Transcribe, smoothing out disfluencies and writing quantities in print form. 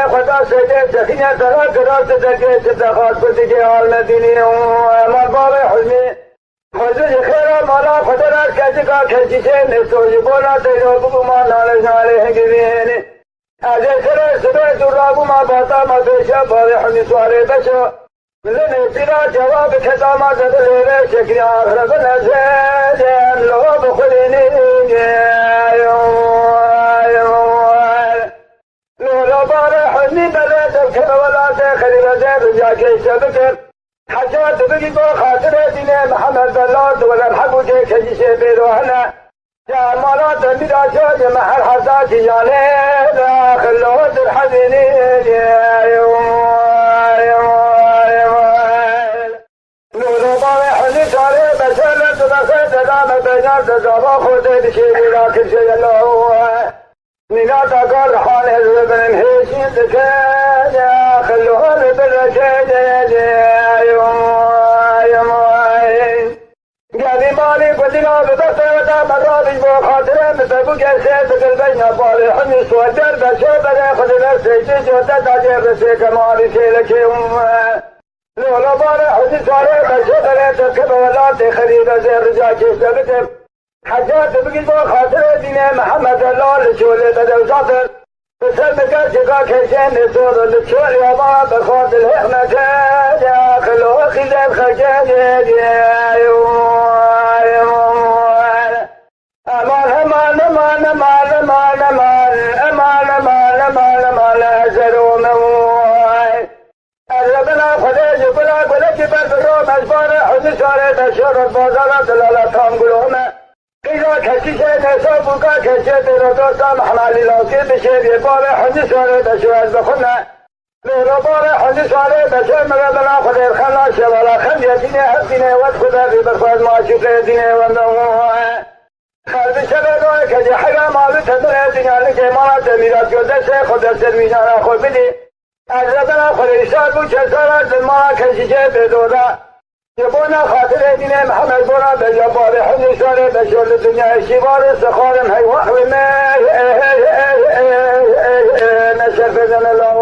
خدا سجد سخینه ترا کراس تکه تخاص بده حال مدینی مال باب حزنی خودش خیر مالا خدا را کجا کجیشه نسوی بولا تیرو بگو ما نالش ناله هنگیرینی از سر سر درابو ما باتا ما پیشا باب حزنی سواره بشو لنی پیرا جواب کتا ما زد لیره شکری آخر بنزه لو بخلینی حجات بگی با خاطر دین محمد بلاد ولم حبو جه کجیشه بیروحنا یا مالات میراجا جه محر حضات جانه داخلو در حدینی نورو باوی حنی ساره بسرت بخیر دادام بینار دادابا خوده بشیری راکر شیلو نینا تاکار رحان حضر بنم حیشین دکه داخلو لبرکه مالي بدنا ببصرة مرابي بخاطر مثبو جلسة بالبينا بالي حمي سودر بشو بدا خدنا سيجي جوتا تاجر بسيك مالي سيلكي لولا بالي حدي ساري بشو بدا تكب ولاتي خريبة زي رجاكي سبتم حجات بقي بخاطر دين محمد الله لشولي بدا وزاطر بسر مكان شقا كيشين نسور لشول يابا بخاطر الحكمة داخلو خزاب خجاجي بازارات دلالتام گلومه اینا کسی که نصاب بکا کسی دیرو دوستم حلالی لاکی بشه بی بار حنی ساره بشه از بخونه لیرو بار حنی ساره بشه مگه بنا خود ارخلا شوالا خم یدینه هف دینه ود خدا بی برخواد معاشق دینه وندموه خرد شده دوه کجی حقا مالو تدره دینه که مالا تمیرات گذشه خود سرویجانا خود بدی از بنا خود ایشار بود چه سارت مالا کسی که بدوده يبونا خاطر دين محمد بونا بجبار حزن شارع بشول الدنيا شبار سخارم هي وحوي ما نشر بزن الله